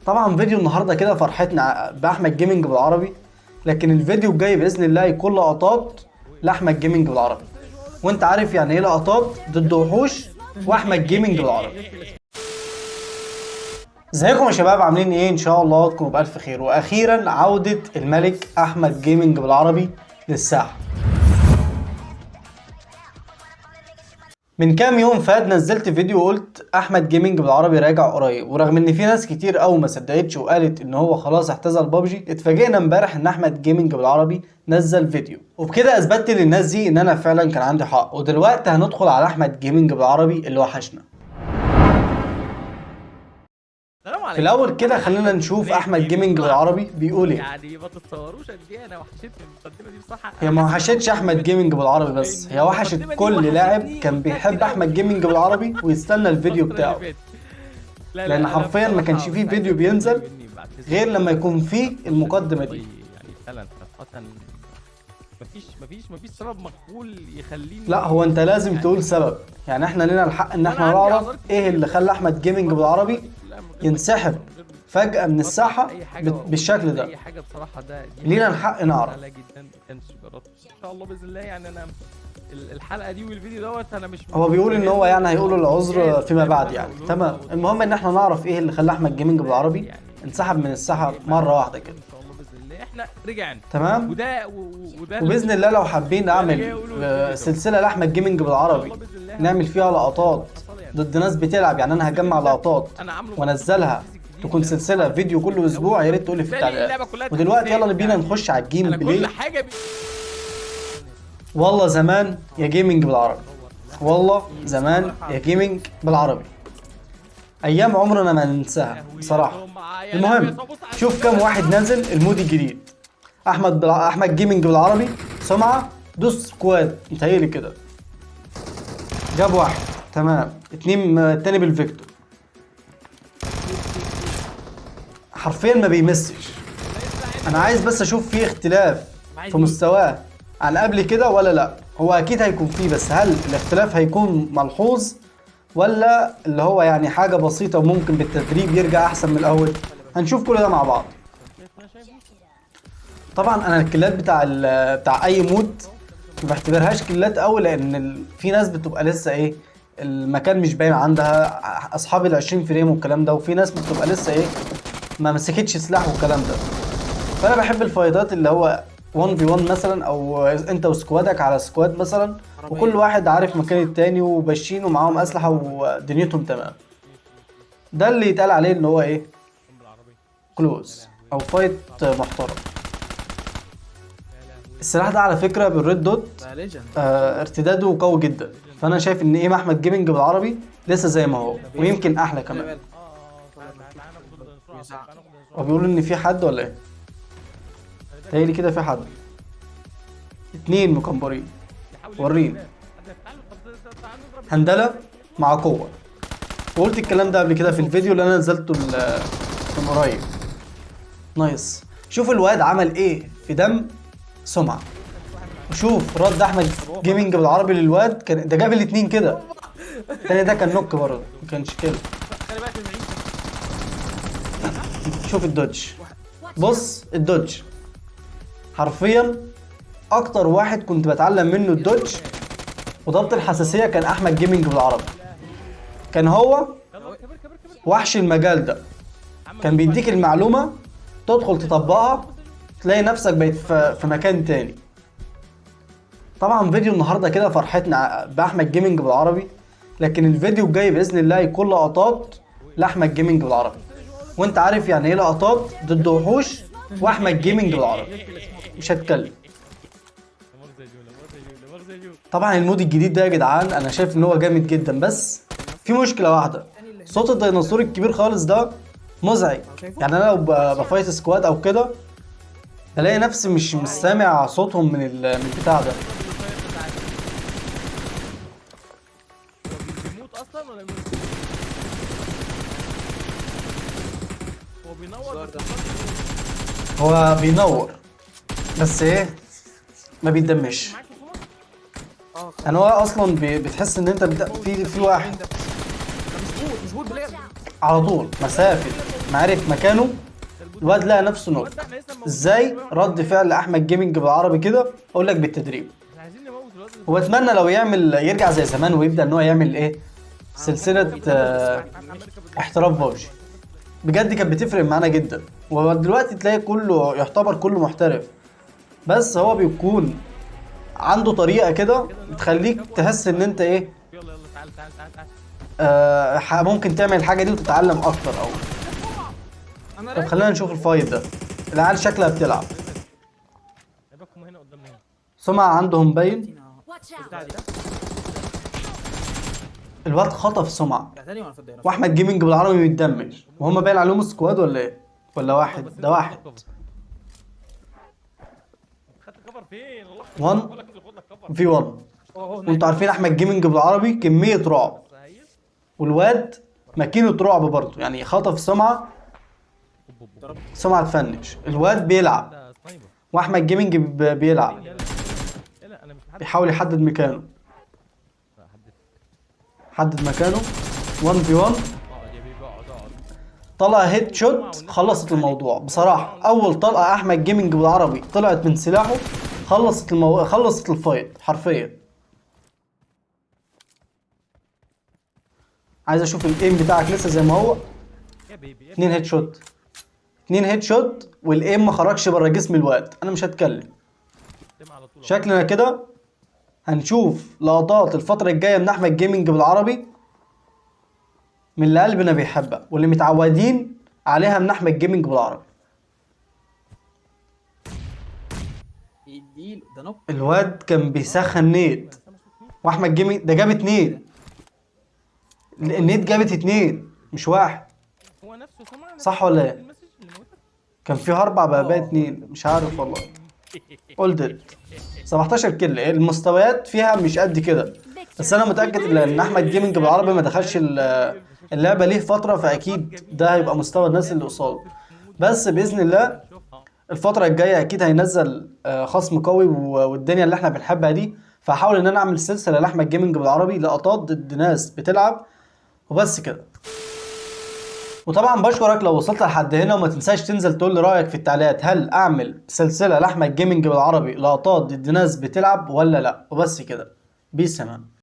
طبعا فيديو النهارده كده فرحتنا باحمد جيمنج بالعربي، لكن الفيديو الجاي باذن الله يكون لقطات لاحمد جيمنج بالعربي، وانت عارف يعني ايه لقطات ضد وحوش واحمد جيمنج بالعربي. ازيكم يا شباب، عاملين ايه؟ ان شاء الله تكونوا بالف خير. واخيرا عودة الملك احمد جيمنج بالعربي للساحة. من كام يوم فات نزلت فيديو وقلت احمد جيمنج بالعربي راجع قريب، ورغم ان في ناس كتير قوي ما صدقتش وقالت ان هو خلاص اعتزل بابجي، اتفاجئنا امبارح ان احمد جيمنج بالعربي نزل فيديو، وبكده اثبتت للناس دي ان انا فعلا كان عندي حق. ودلوقتي هندخل على احمد جيمنج بالعربي اللي وحشنا. في الاول كده خلينا نشوف احمد جيمنج بالعربي بيقول ايه. يعني ما تتصوروش قد ايه انا وحشتني المقدمه دي بصراحه. هي ما وحشتش احمد جيمنج بالعربي بس، هي وحشت كل لاعب كان بيحب احمد جيمنج بالعربي ويستنى الفيديو بتاعه، لان حرفيا ما كانش فيه فيديو بينزل غير لما يكون فيه المقدمه دي. يعني فعلا صراحه مفيش سبب مقبول يخليني. لا، هو انت لازم تقول سبب، يعني احنا لينا الحق ان احنا نعرف ايه اللي خلى احمد جيمنج بالعربي ينسحب فجأة من الساحة بالشكل ده. اي حاجه بصراحه ده لينا الحق نعرف. جدا ما كانش جربت ان شاء الله باذن الله. يعني انا الحلقه دي والفيديو دوت انا مش هو بيقول ان هو يعني هيقولوا العذر فيما بعد يعني. تمام، المهم ان احنا نعرف ايه اللي خلى احمد جيمنج بالعربي انسحب من الساحة مرة واحدة كده. ان شاء الله باذن الله احنا رجعنا. تمام، وده وباذن الله لو حابين اعمل سلسلة لاحمد جيمنج بالعربي نعمل فيها لقطات ضد ناس بتلعب، يعني انا هجمع لقطات وانزلها تكون سلسله فيديو كل اسبوع، يا ريت تقول لي في التعليقات. ودلوقتي يلا بينا نخش على الجيم بلاي. والله زمان يا جيمنج بالعربي، والله زمان يا جيمنج بالعربي، ايام عمرنا ما ننساها بصراحه. المهم شوف كم واحد نزل المود الجديد. احمد جيمنج بالعربي سمعه دوس سكواد، متهيألي كده جاب واحد. تمام، اتنين التاني بالفيكتور، حرفيا ما بيمسش. انا عايز بس اشوف فيه اختلاف في مستواه عن قبل كده ولا لا. هو اكيد هيكون فيه، بس هل الاختلاف هيكون ملحوظ ولا اللي هو يعني حاجة بسيطة وممكن بالتدريب يرجع احسن من الاول؟ هنشوف كل ده مع بعض. طبعا انا الكيلات بتاع اي مود ما بعتبرهاش كيلات قوي، لان في ناس بتبقى لسه ايه المكان مش باين عندها، اصحاب ال 20 فريم والكلام ده، وفي ناس بتبقى لسه ايه ما مسكتش سلاح والكلام ده. فانا بحب الفايتات اللي هو 1 في 1 مثلا، او انت وسكوادك على سكواد مثلا، وكل واحد عارف مكان التاني وباشين ومعاهم اسلحه ودنيتهم تمام. ده اللي يتقال عليه ان هو ايه كلوز او فايت محترم. السلاح ده على فكره بالريد دوت ارتداده قوي جدا، فانا شايف ان ايه احمد جيمنج بالعربي لسه زي ما هو ويمكن احلى كمان. وبيقولوا ان في حد ولا ايه؟ تهيألي كده في حد، اتنين مكمبرين وريني هندلة مع قوة. وقلت الكلام ده قبل كده في الفيديو اللي انا نزلته من قريب. نايس، شوف الواد عمل ايه في دم سمعة، وشوف رد احمد جيمنج بالعربي للواد، كان ده جاب الاتنين كده. التاني ده كان نوك برضه، ما كانش كده. شوف الدوج، بص الدوج حرفيا اكتر واحد كنت بتعلم منه الدوج وضبط الحساسية كان احمد جيمنج بالعربي. كان هو وحش المجال ده، كان بيديك المعلومة تدخل تطبقها تلاقي نفسك بقيت في مكان تاني. طبعا فيديو النهاردة كده فرحتنا باحمد جيمنج بالعربي، لكن الفيديو الجاي باذن الله يكون لقطات لاحمد جيمنج بالعربي، وانت عارف يعني ايه لقطات ضد وحوش واحمد جيمنج بالعربي. مش هتكلم. طبعا المود الجديد ده يا جدعان انا شايف ان هو جامد جدا، بس في مشكله واحده، صوت الديناصور الكبير خالص ده مزعج. يعني انا لو بفايت سكواد او كده الاقي نفسي مش سامع صوتهم من البتاع ده. هو بينور بس ايه ما بيتدمش. يعني هو اصلا بتحس ان انت في واحد مظبوط بلاير. على طول مسافه ما عرف مكانه الواد لقى نفسه نوك. ازاي رد فعل احمد جيمنج بالعربي كده؟ اقول لك بالتدريب. احنا عايزين نموت الواد ده. واتمنى لو يرجع زي زمان ويبدا ان هو يعمل ايه، سلسله احتراف بابجي. بجد كانت بتفرق معانا جدا. ودلوقتي تلاقي كله يعتبر كله محترف، بس هو بيكون عنده طريقه كده بتخليك تحس ان انت ايه، يلا يلا تعال تعال تعال تعال. ممكن تعمل الحاجه دي وتتعلم اكتر. او انا طب راجع. خلينا نشوف الفايت ده. العيال شكلها بتلعب. هيبقوا هنا قدامنا هنا. سمعة عندهم باين. Watch out! بتاع دي ده الواد خطف سمعة، بتاع تاني وانا في الدايره. واحمد جيمنج بالعربي متدمج، وهم باين عليهم سكواد ولا ايه؟ ولا واحد؟ بس ده انت واحد. خدت كفر. خدت كفر فين؟ والله وان. بقول لك خد لك كفر. في 1. وانتوا عارفين احمد جيمنج بالعربي كمية رعب، بس هيس. والواد ماكينة رعب برضه، يعني خطف سمعة. سمعة تفنش، الواد بيلعب ده سنايبر. واحمد جيمنج بيلعب، يلا يلا انا مش محدد. بيحاول يحدد مكانه. لا حددت. حدد مكانه 1 في 1. اقعد يا بيبي اقعد اقعد. طلع هيد شوت، خلصت الموضوع بصراحة. أول طلقة أحمد جيمنج بالعربي طلعت من سلاحه خلصت الفايت حرفيا. عايز أشوف الإيم بتاعك لسه زي ما هو. يا بيبي 2 هيد شوت، 2 هيد شوت، والإيم ما خرجش بره جسم الواد. أنا مش هتكلم. قدام على طول. شكلنا كده هنشوف لقطات الفترة الجاية من أحمد جيمنج بالعربي من اللي قلبنا بيحبها واللي متعودين عليها من أحمد جيمنج بالعربي. يديله ده نوك. الواد كان بيسخن نيت، واحمد جيمنج ده جاب 2. النيت جابت 2 مش واحد. هو نفسه سمع صح ولا ايه؟ المسج اللي موتك. كان في 4 بقى 2 مش عارف والله. قلت 17 كيل. المستويات فيها مش قد كده، بس انا متاكد ان احمد جيمنج بالعربي ما دخلش اللعبه ليه فتره، فاكيد ده هيبقى مستوى الناس اللي قصاده. بس باذن الله الفتره الجايه اكيد هينزل خصم قوي والدنيا اللي احنا بنحبها دي. فهحاول ان انا اعمل سلسله لاحمد جيمنج بالعربي، لقطات ضد ناس بتلعب وبس كده. وطبعا بشكرك لو وصلت لحد هنا، وما تنساش تنزل تقول لي رايك في التعليقات، هل اعمل سلسله لاحمد جيمنج بالعربي لقطات ضد ناس بتلعب ولا لا؟ وبس كده. بيس يا مان.